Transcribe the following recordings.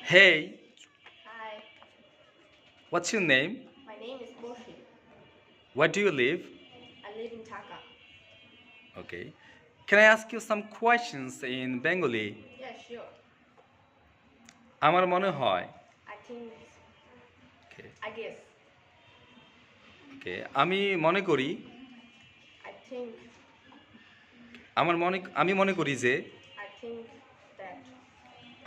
Hey, Hi, what's your name? my name is Boshi. Where do you live? I live in Dhaka. Okay. Can I ask you some questions in Bengali? Yeah, sure. আমার মনে হয় I think, Okay. I guess, Okay. আমি মনে করি I think, আমি মনে করি যে I think that,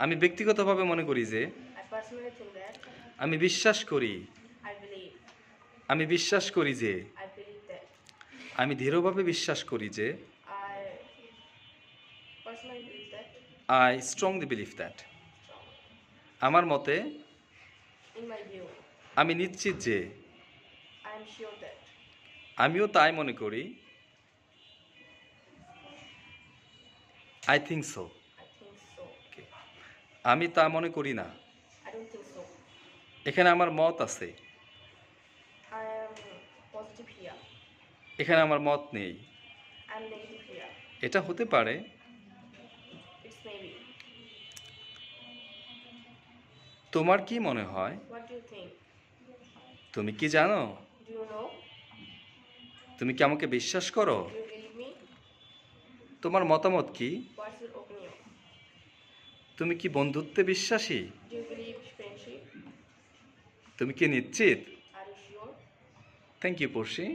আমি ব্যক্তিগতভাবে মনে করি যে I personally think that, আমি বিশ্বাস করি I believe, আমি বিশ্বাস করি যে I believe that, আমি দৃঢ়ভাবে বিশ্বাস করি যে I personally believe that, I strongly believe that strong. আমার মতে In my view, আমি নিশ্চিত যে I am sure that, আমিও তাই মনে করি I think so. I think so. Okay. আমি তা মনে করি না I don't think so. এখানে আমার মত আছে I am positive here. এখানে আমার মত নেই I am negative here. এটা হতে পারে It's maybe. তোমার কি মনে হয় What do you think? তুমি কি জানো Do you know? তুমি কি আমাকে বিশ্বাস করো Do you believe me? তোমার মতামত কি What's your opinion? তুমি কি বন্ধুত্বে বিশ্বাসী Do you believe friendship? তুমি কি নিশ্চিত Are you sure? Thank you Porshi